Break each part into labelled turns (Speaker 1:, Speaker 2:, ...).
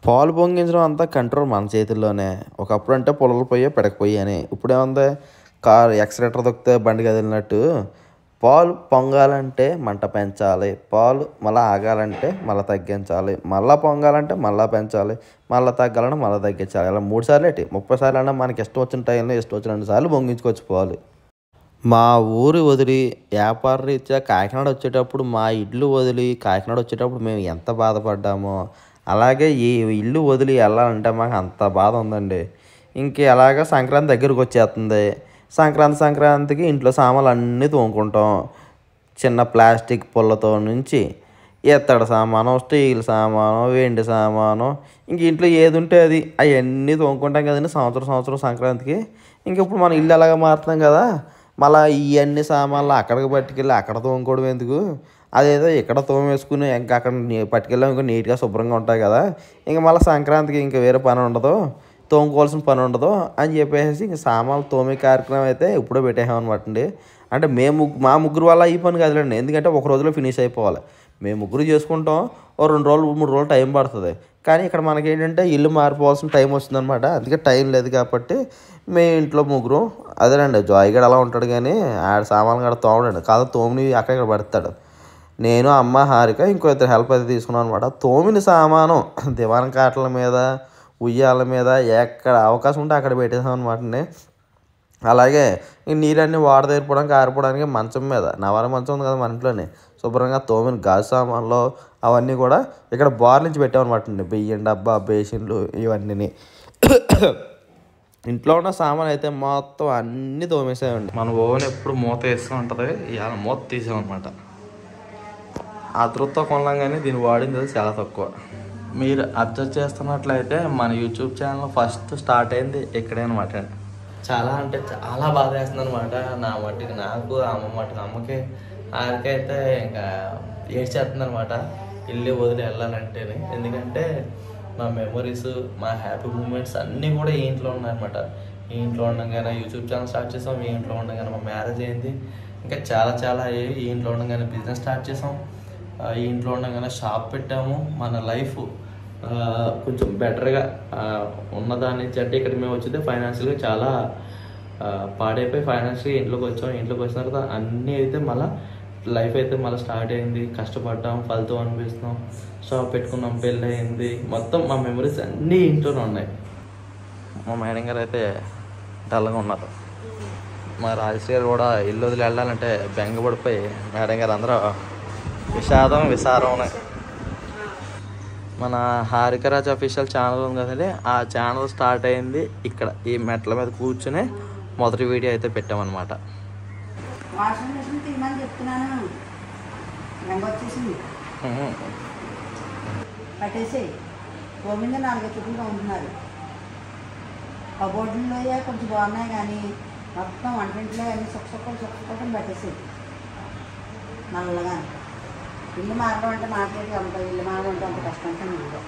Speaker 1: పాలు పొంగించడం అంతా కంట్రోల్ మన చేతుల్లోనే. ఒకప్పుడు అంటే పుల్లలు పొయ్యో, పిడక పొయ్యి అని. ఇప్పుడేముంది కారు ఎక్సలేటర్ తొక్కితే బండి కదిలినట్టు పాలు పొంగాలంటే మంట పెంచాలి. పాలు మళ్ళీ ఆగాలంటే మళ్ళీ తగ్గించాలి. మళ్ళీ పొంగాలంటే మళ్ళీ పెంచాలి. మళ్ళీ తగ్గాలంటే మళ్ళీ తగ్గించాలి. ఇలా 3 సార్లు ఏంటి 30 సార్లు అన్నా మనకి ఇష్టం వచ్చిన టైంలో ఇష్టం వచ్చిన 2 సార్లు పొంగించుకోవచ్చు పాలు. మా ఊరు వదిలి వ్యాపార రీత్యా కాకినాడ వచ్చేటప్పుడు, మా ఇల్లు వదిలి కాకినాడ వచ్చేటప్పుడు మేము ఎంత బాధపడ్డామో, అలాగే ఈ ఇల్లు వదిలి వెళ్ళాలంటే మాకు అంత బాధ ఉందండి. ఇంక ఎలాగ సంక్రాంతి దగ్గరకు వచ్చేస్తుంది. సంక్రాంతికి ఇంట్లో సామాన్లు అన్నీ తోముకుంటాం. చిన్న ప్లాస్టిక్ పుల్లతో నుంచి ఇత్తడి సామాను, స్టీల్ సామాను, వెండి సామాను, ఇంక ఇంట్లో ఏది ఉంటే అది అవన్నీ తోముకుంటాం కదండి సంవత్సరం సంక్రాంతికి. ఇంక ఇప్పుడు మన ఇల్లు ఎలాగ మారుతున్నాం కదా, మళ్ళీ ఇవన్నీ సామాన్లు అక్కడికి పట్టుకెళ్ళి అక్కడ తోముకోవడం ఎందుకు, అదేదో ఇక్కడ తోమేసుకుని ఇంకా అక్కడ పట్టుకెళ్ళాం ఇంకా నీట్గా శుభ్రంగా ఉంటాయి కదా, ఇంకా మళ్ళీ సంక్రాంతికి ఇంకా వేరే పని ఉండదు, తోముకోవాల్సిన పని ఉండదు అని చెప్పేసి ఇంక సామాన్లు తోమే కార్యక్రమం అయితే ఇప్పుడే పెట్టేసామన్నమాట అండి. అంటే మా ముగ్గురు వల్ల ఈ పని కదలండి, ఎందుకంటే ఒక రోజులో ఫినిష్ అయిపోవాలి. మేము ముగ్గురు చేసుకుంటాం, ఓ 2 రోజులు 3 రోజులు టైం పడుతుంది. కానీ ఇక్కడ మనకేంటంటే ఇల్లు మారిపోవాల్సిన టైం వస్తుందన్నమాట. అందుకే టైం లేదు కాబట్టి మేము ఇంట్లో ముగ్గురు అదేనండి. జాయిగడ్ అలా ఉంటాడు కానీ ఆడ సామాన్లు కాడ తోమడండి కాదు, తోమిని అక్కడ పడతాడు. నేను, అమ్మ, హారిక ఇంకో 2 హెల్ప్ అయితే తీసుకున్నాను అనమాట. తోమిన సామాను దివాన కాటల మీద, ఉయ్యాల మీద ఎక్కడ అవకాశం ఉంటే అక్కడ పెట్టేసాం అనమాట అండి. అలాగే ఈ నీరన్నీ వాడదేరిపోవడానికి ఆరిపోవడానికి మంచం మీద, నవార మంచం ఉంది కదా మన ఇంట్లోనే, శుభ్రంగా తోమిన గాజు సామాన్లు అవన్నీ కూడా ఇక్కడ బార్ నుంచి పెట్టామన్నమాట అండి. బియ్యం డబ్బా, బేసిన్లు ఇవన్నీ. ఇంట్లో ఉన్న సామాన్ అయితే మొత్తం అన్నీ తోమేసామండి. మన ఓవెన్ ఎప్పుడు మూత వేస్తూ ఉంటుంది, ఇవాళ మూత తీసామన్నమాట. ఆతృతతో కొనలాం కానీ దీన్ని వాడింది చాలా తక్కువ. మీరు అబ్జర్వ్ చేస్తున్నట్లయితే మన యూట్యూబ్ ఛానల్ ఫస్ట్ స్టార్ట్ అయింది ఇక్కడే అనమాట. చాలా అంటే చాలా బాధ వేస్తుంది అనమాట. నా మట్టికి నాకు, అమ్మ మట్టుకు అమ్మకి, ఆరికైతే ఇంకా ఏడ్చేస్తుంది అనమాట ఇల్లు వదిలి వెళ్ళాలంటేనే. ఎందుకంటే మా మెమరీస్, మా హ్యాపీ మూమెంట్స్ అన్నీ కూడా ఈ ఇంట్లో ఉన్నాయన్నమాట. ఈ ఇంట్లో ఉండగానే యూట్యూబ్ ఛానల్ స్టార్ట్ చేసాం, ఈ ఇంట్లో ఉండగానే మా మ్యారేజ్ అయింది, ఇంకా చాలా అయ్యాయి. ఈ ఇంట్లో ఉండగానే బిజినెస్ స్టార్ట్ చేసాం, ఈ ఇంట్లో ఉండగానే షాప్ పెట్టాము. మన లైఫ్ కొంచెం బెటర్గా ఉన్నదాని నుంచి అంటే ఇక్కడ మేము వచ్చితే ఫైనాన్షియల్గా చాలా పాడైపోయి ఫైనాన్షియల్గా ఇంట్లోకి వచ్చాం. ఇంట్లోకి వచ్చిన తర్వాత అన్నీ అయితే మళ్ళీ లైఫ్ అయితే మళ్ళీ స్టార్ట్ అయింది. కష్టపడ్డాం, ఫలితం అనిపిస్తున్నాం, షాప్ పెట్టుకున్నాం, పెళ్ళి అయింది. మొత్తం మా మెమరీస్ అన్నీ ఇంట్లోనే ఉన్నాయి. మా మేడం గారు అయితే డల్గా ఉన్నారు. మా రాజశ్రీ గారు కూడా ఇల్లు వదిలి వెళ్ళాలంటే బెంగపడిపోయి మేడం గారు అందరూ విసారం ఉన్నాయి. మన హారికరాజ్ అఫీషియల్ ఛానల్ ఉంది కదండి, ఆ ఛానల్ స్టార్ట్ అయింది ఇక్కడ ఈ మెట్ల మీద కూర్చుని మొదటి వీడియో అయితే పెట్టామన్నమాట.
Speaker 2: వాషింగ్ మెషిన్ తీయమని చెప్తున్నాను, వచ్చేసింది పట్టేసి తోమింది 4 చుట్టూ తోముతున్నారు. కబోర్డులో కొంచెం బాగున్నాయి కానీ మొత్తం వంటింట్లో అన్ని సుక్కని పట్టేసి నల్లగా. ఇల్లు మారడం అంటే మాట్లాడి అంత ఇల్లు మారడం అంటే అంత కష్టంగా ఉంది.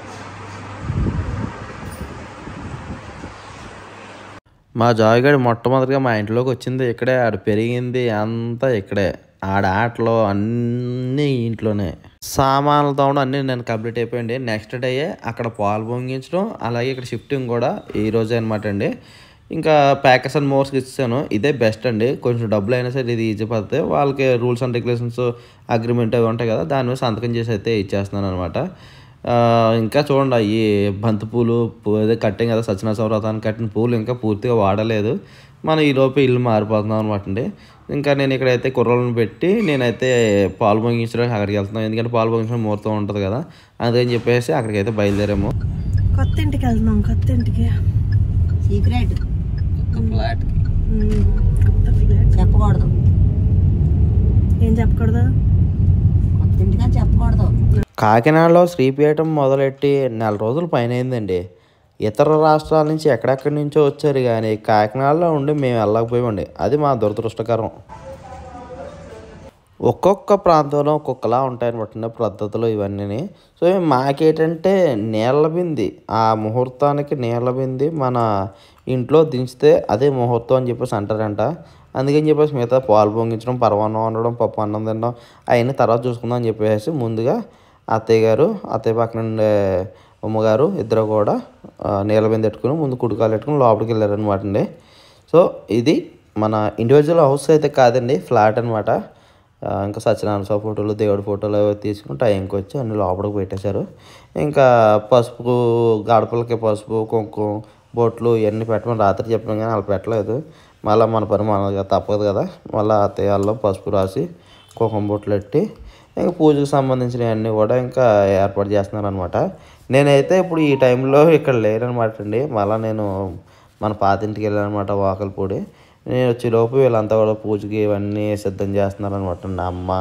Speaker 1: మా జాయిగడ్ మొట్టమొదటిగా మా ఇంట్లోకి వచ్చింది ఇక్కడే, ఆడ పెరిగింది అంతా ఇక్కడే. ఆడ ఆటలు అన్నీ ఇంట్లోనే. సామాన్లు తోమడం అన్నీ నేను కంప్లీట్ అయిపోయింది. నెక్స్ట్ డే అక్కడ పాలు పొంగించడం, అలాగే ఇక్కడ షిఫ్టింగ్ కూడా ఈ రోజే అనమాట అండి. ఇంకా ప్యాకర్స్ అండ్ మోర్స్కి ఇచ్చాను. ఇదే బెస్ట్ అండి, కొంచెం డబ్బులు అయినా సరే ఇది ఈజీ పడితే వాళ్ళకి రూల్స్ అండ్ రెగ్యులేషన్స్ అగ్రిమెంట్ అవి ఉంటాయి కదా, దాని మీద సంతకం చేసి అయితే ఇచ్చేస్తున్నాను అనమాట. ఇంకా చూడండి ఈ బంతిపూలు అదే కట్టాం కదా, సత్యనారాయణ వ్రతానికి కట్టిన పూలు ఇంకా పూర్తిగా వాడలేదు. మనం ఈలోపు ఇల్లు మారిపోతున్నాం అనమాట అండి. ఇంకా నేను ఇక్కడైతే కుర్రలను పెట్టి నేనైతే పాలు పొంగించడానికి అక్కడికి వెళ్తున్నాను. ఎందుకంటే పాలు పొంగించడం ముహూర్తం ఉంటుంది కదా, అందుకని చెప్పేసి అక్కడికైతే బయలుదేరాము.
Speaker 3: కొత్త ఇంటికి వెళ్తున్నాం, కొత్త ఇంటికి
Speaker 2: సీక్రెట్
Speaker 1: ఫ్లాట్
Speaker 2: చెప్పకూడదు.
Speaker 3: ఏం చెప్పకూడదు?
Speaker 2: కొత్త ఇంటిగా చెప్పకూడదు.
Speaker 1: కాకినాడలో శ్రీపీఠం మొదలెట్టి 4 రోజుల పైన అయిందండి. ఇతర రాష్ట్రాల నుంచి ఎక్కడెక్కడి నుంచో వచ్చారు కానీ కాకినాడలో ఉండి మేము వెళ్ళకపోయామండి. అది మా దురదృష్టకరం. ఒక్కొక్క ప్రాంతంలో ఒక్కొక్కలా ఉంటాయన్నమాట పద్ధతులు ఇవన్నీ. సో మాకేంటంటే నీళ్ళ బింది, ఆ ముహూర్తానికి నీళ్ళ బింది మన ఇంట్లో దించితే అదే ముహూర్తం అని చెప్పేసి అంటారంట. అందుకని చెప్పేసి మిగతా పాలు పొంగించడం, పరమాన్నం వండడం, పప్పు అన్నం తినడం అవన్నీ తర్వాత చూసుకుందాం అని చెప్పేసి ముందుగా అత్తయ్య పక్కన ఉండే అమ్మగారు ఇద్దరు కూడా నీళ్ళ బిందె పెట్టుకుని ముందు కుడికాలు పెట్టుకుని లోపలికి వెళ్ళారనమాట అండి. సో ఇది మన ఇండివిజువల్ హౌస్ అయితే కాదండి, ఫ్లాట్ అనమాట. ఇంకా సత్యనారాయణ స్వామి ఫోటోలు, దేవుడి ఫోటోలు తీసుకుని టైంకి వచ్చి అన్ని లోపలికి పెట్టేశారు. ఇంకా పసుపు, గడపలకి పసుపు, కుంకుమ, బొట్లు ఇవన్నీ పెట్టమని రాత్రి చెప్పాం కానీ వాళ్ళు పెట్టలేదు. మళ్ళీ మన పని మనగా తప్పదు కదా, మళ్ళీ అత్తయ్యాల్లో పసుపు రాసి కుంకుమ బొట్లు పెట్టి ఇంకా పూజకు సంబంధించినవన్నీ కూడా ఇంకా ఏర్పాటు చేస్తున్నారు అనమాట. నేనైతే ఇప్పుడు ఈ టైంలో ఇక్కడ లేనమాట అండి. మళ్ళీ నేను మన పాతింటికి వెళ్ళాను అనమాట, వాకలపూడి. నేను వచ్చేలోపు వీళ్ళంతా కూడా పూజకి ఇవన్నీ సిద్ధం చేస్తున్నారు అనమాట. నా అమ్మ,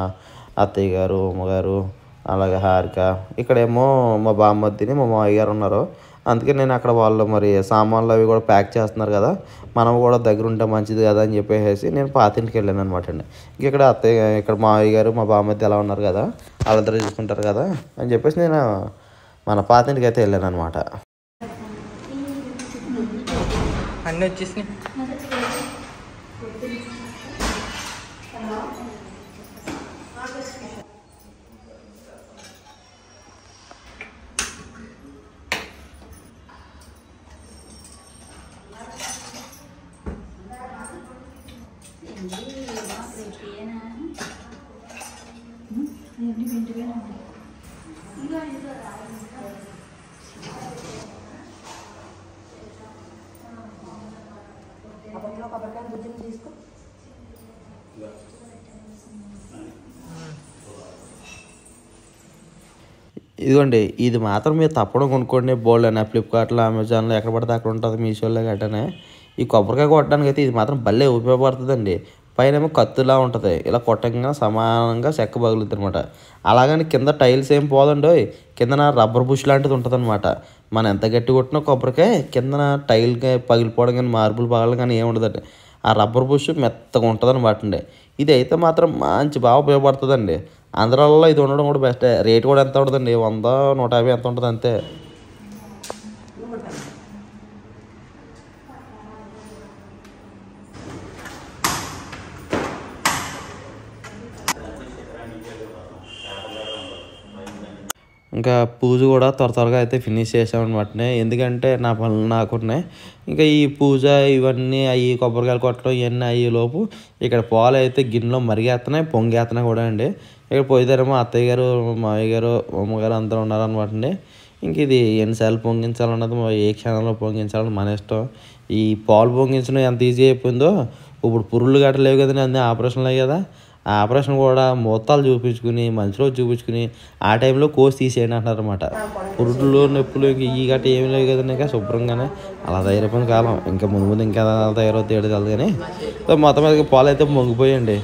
Speaker 1: అత్తయ్య గారు, అమ్మగారు, అలాగే హారిక. ఇక్కడేమో మా బామ్మద్దిని మా మావయ్య గారు ఉన్నారు. అందుకే నేను అక్కడ వాళ్ళు మరి సామాన్లు అవి కూడా ప్యాక్ చేస్తున్నారు కదా, మనం కూడా దగ్గర ఉంటే మంచిది కదా అని చెప్పేసి నేను పాతింటికి వెళ్ళాను అనమాట అండి. ఇక్కడ అత్తయ్య, ఇక్కడ మావయ్య గారు, మా బామ్మద్ది ఎలా ఉన్నారు కదా, వాళ్ళిద్దరు చూసుకుంటారు కదా అని చెప్పేసి నేను మన పాతింటికి అయితే వెళ్ళాను అనమాట.
Speaker 4: అన్నీ వచ్చేసినాయి.
Speaker 1: ఇదిగోండి, ఇది మాత్రం మీరు తప్పడం కొనుక్కోండి. బోల్డ్ అయినా ఫ్లిప్కార్ట్లో, అమెజాన్లో ఎక్కడ పడితే అక్కడ ఉంటుంది, మీషోలో గట్టనే. ఈ కొబ్బరికాయ కొట్టడానికి అయితే ఇది మాత్రం భలే ఉపయోగపడుతుందండి. పైన ఏమో కత్తులా ఉంటుంది, ఇలా కొట్టంగా సమానంగా చెక్క పగులుతుంది అనమాట. అలాగని కింద టైల్స్ ఏం పోదండి, కిందన రబ్బర్ బుష్ లాంటిది ఉంటుంది అనమాట. మనం ఎంత గట్టి కొట్టినా కొబ్బరికాయ కిందన టైల్ పగిలిపోవడం కానీ, మార్బుల్ పగలడం కానీ ఏమి ఉండదండి. ఆ రబ్బర్ బుష్ మెత్తగా ఉంటుంది అనమాట అండి. ఇది అయితే మాత్రం మంచి బాగా ఉపయోగపడుతుందండి. ఆంధ్రాలో ఇది ఉండడం కూడా బెస్ట్. రేట్ కూడా ఎంత ఉంటుందండి, 100, 150 ఎంత ఉంటుంది అంతే. ఇంకా పూజ కూడా త్వరగా అయితే ఫినిష్ చేసామన్నమాట. ఎందుకంటే నా పనులు నాకున్నాయి. ఇంకా ఈ పూజ ఇవన్నీ అవి కొబ్బరికాయలు కొట్టడం ఇవన్నీ అయ్యేలోపు ఇక్కడ పాలు అయితే గిన్నెలో మరిగేస్తున్నాయి, పొంగేస్తున్నాయి కూడా అండి. ఇక్కడ పోయిదారేమో అత్తయ్య గారు, మావయ్య గారు, అమ్మగారు అందరూ ఉన్నారనమాట అండి. ఇంక ఇది ఎన్నిసార్లు పొంగించాలన్నది ఏ క్షణంలో పొంగించాలని మన ఇష్టం. ఈ పాలు పొంగించడం ఎంత ఈజీ అయిపోయిందో, ఇప్పుడు పురుళ్ళు గట్ట లేవు కదండి, అన్నీ ఆపరేషన్లు అయ్యి కదా. ఆ ఆపరేషన్ కూడా మొత్తాలు చూపించుకుని మంచి రోజు చూపించుకుని ఆ టైంలో కోసి తీసేయండి అంటారనమాట. పురుళ్ళు, నొప్పులు ఈ గట్ట ఏమి లేవు కదండి. ఇంకా శుభ్రంగానే అలా తయారైపోయిన కాలం. ఇంకా ముందు ముందు ఇంకా తయారవుతాయి తెలియదు కానీ. సో మొత్తం మీద పాలు అయితే మొంగిపోయండి.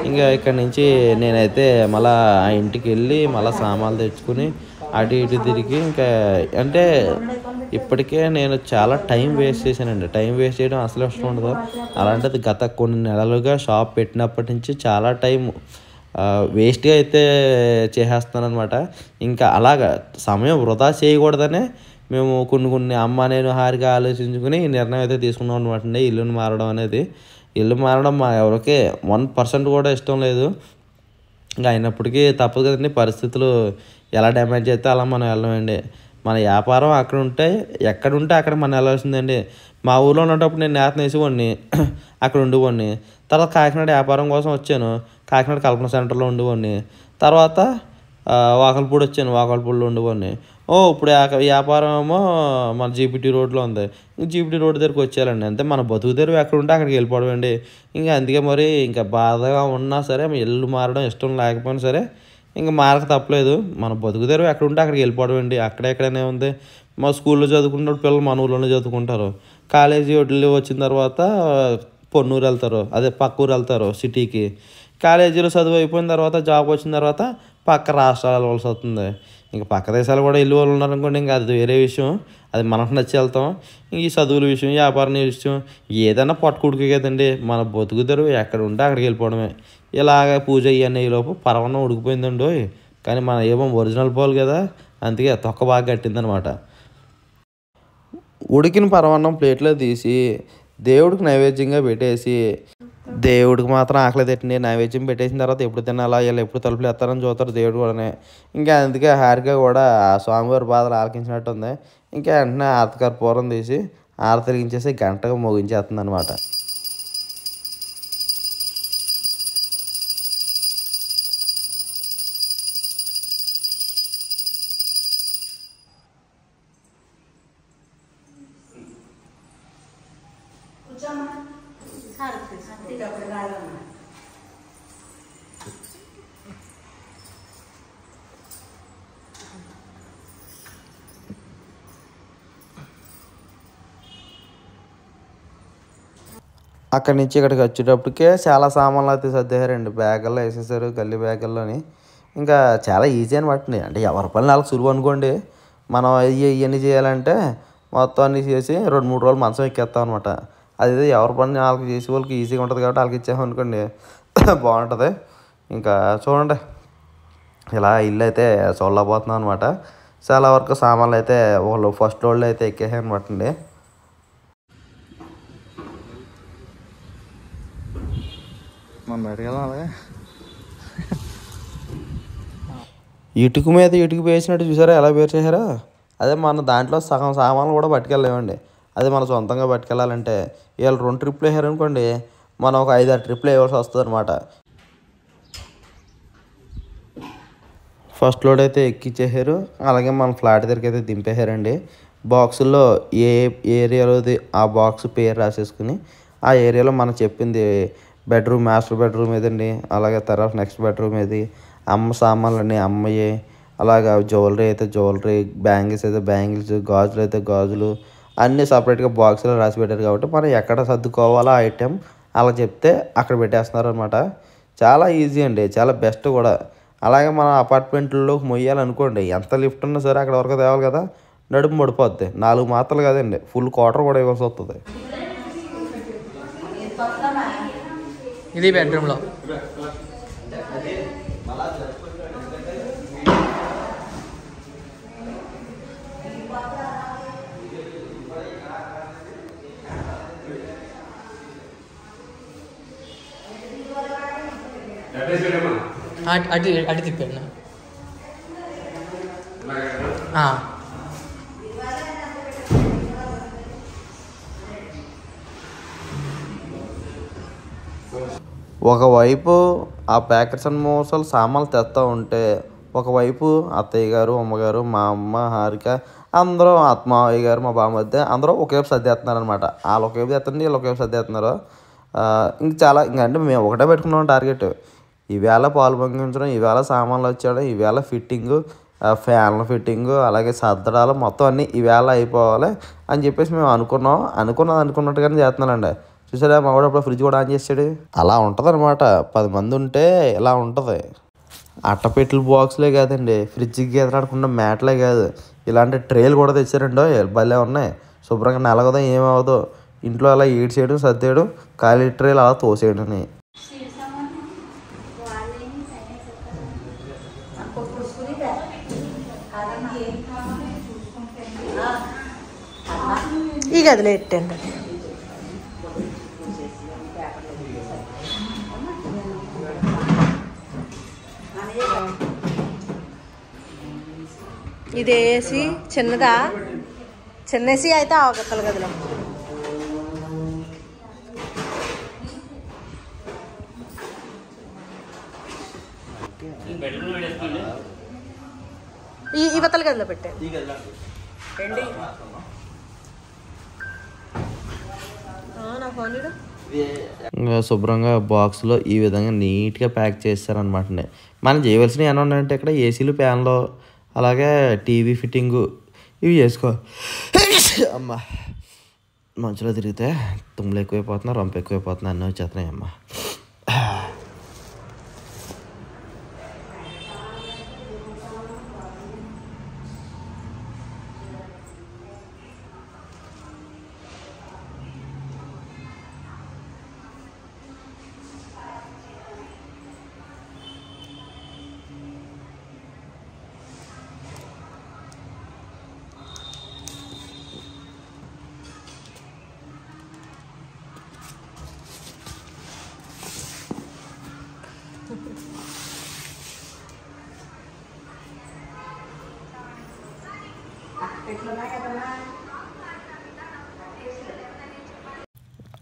Speaker 1: ఇంకా ఇక్కడ నుంచి నేనైతే మళ్ళీ ఆ ఇంటికి వెళ్ళి మళ్ళీ సామాన్లు తెచ్చుకుని అటు ఇటు తిరిగి ఇంకా అంటే ఇప్పటికే నేను చాలా టైం వేస్ట్ చేశానండి. టైం వేస్ట్ చేయడం అసలు ఇష్టం ఉండదు. అలాంటిది గత కొన్ని నెలలుగా షాప్ పెట్టినప్పటి నుంచి చాలా టైం వేస్ట్గా అయితే చేసేస్తున్నాను అనమాట. ఇంకా అలాగా సమయం వృధా చేయకూడదనే మేము కొన్ని అమ్మ నేను హారిగా ఆలోచించుకుని ఈ నిర్ణయం అయితే తీసుకున్నాం అనమాట అండి. ఇల్లుని మారడం అనేది. ఇల్లు మారడం మా ఎవరికి 1% కూడా ఇష్టం లేదు. ఇంకా అయినప్పటికీ తప్పదు కదండి, పరిస్థితులు ఎలా డ్యామేజ్ చేస్తే అలా మనం వెళ్ళమండి. మన వ్యాపారం అక్కడ ఉంటే అక్కడ మనం వెళ్ళాల్సిందండి. మా ఊళ్ళో ఉన్నప్పుడు నేను నేత వేసేవాడిని, అక్కడ ఉండేవాడిని. తర్వాత కాకినాడ వ్యాపారం కోసం వచ్చాను, కాకినాడ కల్పన సెంటర్లో ఉండేవాడిని. తర్వాత వాకలపూడి వచ్చాను, వాకలపూడిలో ఉండేవాడిని. ఇప్పుడు వ్యాపారం ఏమో మన జీపీటీ రోడ్లో ఉంది, జీపీటీ రోడ్ దగ్గరికి వచ్చేయాలండి. అంతే, మన బతుకు తెరువు ఎక్కడ ఉంటే అక్కడికి వెళ్ళిపోవడం అండి. ఇంకా అందుకే మరి ఇంకా బాధగా ఉన్నా సరే, ఇల్లు మారడం ఇష్టం లేకపోయినా సరే ఇంకా మారక తప్పలేదు. మన బతుకు తెరువు ఎక్కడ ఉంటే అక్కడికి వెళ్ళిపోవడం అండి. ఎక్కడనే ఉంది. మా స్కూల్లో చదువుకున్నప్పుడు పిల్లలు మన ఊళ్ళోనే చదువుకుంటారు. కాలేజీ వదిలి వచ్చిన తర్వాత పొన్నూరు వెళ్తారు, అదే పక్క ఊరు వెళ్తారు సిటీకి. కాలేజీలో చదువు అయిపోయిన తర్వాత జాబ్ వచ్చిన తర్వాత పక్క రాష్ట్రాలు వెళ్ళవలసి వస్తుంది. ఇంకా పక్క దేశాలు కూడా వెళ్ళి వాళ్ళు ఉన్నారనుకోండి, ఇంకా అది వేరే విషయం, అది మనకు నచ్చి వెళ్తాం. ఈ చదువుల విషయం, వ్యాపారం విషయం, ఏదైనా పట్టుకుడికి కదండి. మన బతుకు తెరువు ఎక్కడ ఉంటే అక్కడికి వెళ్ళిపోవడమే. ఇలాగ పూజ ఇవన్నీ లోపు పరవన్నం ఉడికిపోయిందండి. కానీ మన ఏమో ఒరిజినల్ పాలు కదా, అందుకే తొక్క బాగా కట్టిందనమాట. ఉడికిన పరవన్నం ప్లేట్లో తీసి దేవుడికి నైవేద్యంగా పెట్టేసి దేవుడికి మాత్రం ఆకలి తిట్టండి. నైవేద్యం పెట్టేసిన తర్వాత ఎప్పుడు తినాలా వీళ్ళు ఎప్పుడు తలుపులు ఎత్తారని చూస్తారు దేవుడు కూడా. ఇంకా అందుకే హారిక కూడా ఆ స్వామివారి బాధలు ఆలకించినట్టుంది. ఇంకా వెంటనే ఆరతికారు పూర్వం తీసి ఆరతిరిగించేసి గంటగా మోగించేస్తుంది అనమాట. అక్కడి నుంచి ఇక్కడికి వచ్చేటప్పటికే చాలా సామాన్లు అయితే సర్దేశారండి. బ్యాగుల్లో వేసేసారు, గల్లీ బ్యాగుల్లోని. ఇంకా చాలా ఈజీ అనమాట. అంటే ఎవరి పని వాళ్ళకి సులువు అనుకోండి. మనం ఇవన్నీ చేయాలంటే మొత్తం అన్నీ చేసి 2-3 రోజులు మంచం ఎక్కేస్తాం అనమాట. అదే ఎవరి పని వాళ్ళకి చేసే వాళ్ళకి ఈజీగా ఉంటుంది కాబట్టి వాళ్ళకి ఇచ్చాము అనుకోండి బాగుంటుంది. ఇంకా చూడండి ఇలా ఇల్లు అయితే చూడలేకపోతున్నాం అనమాట. చాలా వరకు సామాన్లు అయితే వాళ్ళు ఫస్ట్ లోడ్లో అయితే ఎక్కేసాయి అనమాట అండి. మనం బయటకు వెళ్దాం. అలాగే ఇటుక మీద ఇటుక వేసినట్టు చూసారా ఎలా వేరు చేశారా? అదే మన దాంట్లో సగం సామాన్లు కూడా పట్టుకెళ్ళలేమండి. అదే మనం సొంతంగా పట్టుకెళ్ళాలంటే వీళ్ళు 2 ట్రిప్లు వేసారనుకోండి, మనం ఒక 5-6 ట్రిప్లు వేయవలసి వస్తుంది అనమాట. ఫస్ట్ లోడ్ అయితే ఎక్కిచ్చేసారు. అలాగే మన ఫ్లాట్ దగ్గరికి అయితే దింపేశారండి. బాక్సుల్లో ఏ ఏరియాలోది ఆ బాక్స్ పేరు రాసేసుకుని ఆ ఏరియాలో మనం చెప్పింది బెడ్రూమ్, మాస్టర్ బెడ్రూమ్ ఏదండి, అలాగే తర్వాత నెక్స్ట్ బెడ్రూమ్ ఏది, అమ్మ సామాన్లు అన్నీ అమ్మయ్యి, అలాగా జ్యువెలరీ అయితే జ్యువెలరీ, బ్యాంగిల్స్ అయితే బ్యాంగిల్స్, గాజులు అయితే గాజులు అన్నీ సపరేట్గా బాక్స్లో రాసి పెట్టారు కాబట్టి మనం ఎక్కడ సర్దుకోవాలో ఆ ఐటెం అలా చెప్తే అక్కడ పెట్టేస్తున్నారు అనమాట. చాలా ఈజీ అండి, చాలా బెస్ట్ కూడా. అలాగే మనం అపార్ట్మెంట్లలోకి మొయ్యాలనుకోండి, ఎంత లిఫ్ట్ ఉన్నా సరే అక్కడ వరకు తేవాలి కదా, నడుము పడిపోద్ది. 4 మాత్రలు కదండి, ఫుల్ క్వార్టర్ కూడా ఇవ్వాల్సి వస్తుంది.
Speaker 4: ఇది బెడ్రూమ్లో అటు తిప్పాడు.
Speaker 1: ఒకవైపు ఆ ప్యాకెట్స్ అండ్ మోసాలు సామాన్లు తెస్తూ ఉంటే, ఒకవైపు అత్తయ్య గారు, అమ్మగారు, మా అమ్మ, హారిక అందరూ మావయ్య గారు, మా బామ్మద్ద అందరూ ఒకవైపు సర్దేస్తున్నారు అనమాట. వాళ్ళు ఒకవైపు తెస్తుంది, వీళ్ళు ఒకవైపు సర్దేస్తున్నారు. ఇంక చాలా అంటే మేము ఒకటే పెట్టుకున్నాం టార్గెట్. ఈవేళ పాలు పొంగించడం, ఈవేళ సామాన్లు వచ్చాడు, ఈవేళ ఫిట్టింగు, ఫ్యాన్ల ఫిట్టింగు, అలాగే సర్దడాలు మొత్తం అన్నీ ఈవేళ అయిపోవాలి అని చెప్పేసి మేము అనుకున్నట్టుగానే చేస్తున్నానండి. చూసారా మా వాడు అప్పుడు ఫ్రిడ్జ్ కూడా ఆన్ చేసాడు. అలా ఉంటుంది అనమాట. 10 మంది ఉంటే ఇలా ఉంటుంది. అట్టపెట్టెల బాక్స్లే కాదండి, ఫ్రిడ్జ్కి ఎదురాడకుండా మ్యాట్లే కాదు, ఇలాంటి ట్రేలు కూడా తెచ్చారండి. భలే ఉన్నాయి. శుభ్రంగా నలగదో ఏమవుదో ఇంట్లో అలా ఈడ్ చేయడం, సర్దేయడం, ఖాళీ ట్రేలు అలా తోసేయడం.
Speaker 3: ఈ గదిలో ఎట్టండి. ఇది ఏసీ చిన్నదా, చిన్న ఏసీ అయితే అవగక్కల గదిలో. ఈ ఇవతల గదిలో పెట్టాను. నా ఫోన్
Speaker 1: శుభ్రంగా బాక్స్లో ఈ విధంగా నీట్గా ప్యాక్ చేస్తారనమాట. మనం చేయవలసినవి ఏమన్నా ఉన్నాయంటే ఇక్కడ ఏసీలు, ఫ్యాన్లు, అలాగే టీవీ ఫిట్టింగు ఇవి చేసుకో. అమ్మ మంచులో తిరిగితే తుమ్ములు ఎక్కువైపోతున్నా, రొంప ఎక్కువైపోతున్నా, అన్నీ వచ్చేస్తున్నాయి అమ్మ.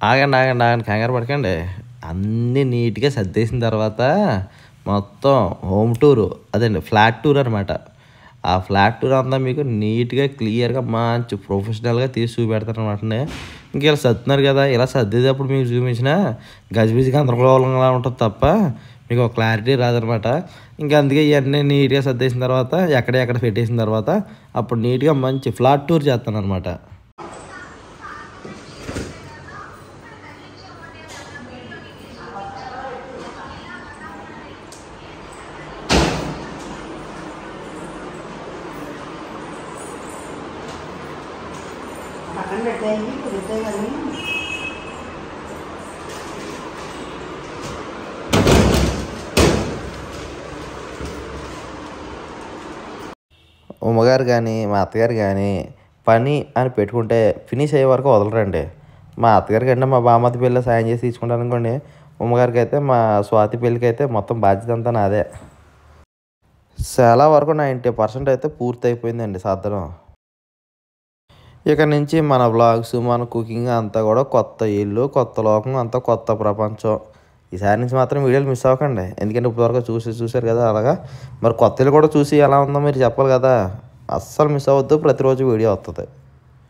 Speaker 1: ఆగండి ఆగండి ఆగండి, కంగారు పడకండి. అన్నీ నీట్గా సర్దేసిన తర్వాత మొత్తం హోమ్ టూరు, అదండి ఫ్లాట్ టూర్ అనమాట. ఆ ఫ్లాట్ టూర్ అంతా మీకు నీట్గా క్లియర్గా మంచి ప్రొఫెషనల్గా తీసి చూపెడతారు అనమాట. ఇంక ఇలా సర్దుతున్నారు కదా, ఇలా సర్దేటప్పుడు మీకు చూపించిన గజిబిజిగా గందరగోళంగా ఉంటుంది తప్ప మీకు ఒక క్లారిటీ రాదనమాట. ఇంకా అందుకే ఇవన్నీ నీట్గా సర్దేసిన తర్వాత ఎక్కడ పెట్టేసిన తర్వాత అప్పుడు నీట్గా మంచి ఫ్లాట్ టూర్ చేస్తాను అనమాట.
Speaker 2: పక్కన పెట్టేయండి కుదురుతాయి కానీ
Speaker 1: ఉమ్మగారు కానీ మా అత్తగారు కానీ పని అని పెట్టుకుంటే ఫినిష్ అయ్యే వరకు వదలరండి. మా అత్తగారికి అంటే మా బామ్మతి పెళ్ళి సాయం చేసి తీసుకుంటాను అనుకోండి, ఉమ్మగారికి అయితే మా స్వాతి పెళ్ళికి అయితే మొత్తం బాధ్యత అంతా నాదే. చాలా వరకు 90% అయితే పూర్తి అయిపోయిందండి సర్దడం. ఇక నుంచి మన వ్లాగ్స్, మన కుకింగ్ అంతా కూడా కొత్త ఇల్లు, కొత్త లోకం, అంతా కొత్త ప్రపంచం. ఈసారి నుంచి మాత్రం వీడియోలు మిస్ అవ్వకండి, ఎందుకంటే ఇప్పటివరకు చూసారు కదా అలాగా. మరి కొత్త ఇల్లు కూడా చూసి ఎలా ఉందో మీరు చెప్పాలి కదా. అస్సలు మిస్ అవ్వద్దు, ప్రతిరోజు వీడియో వస్తుంది.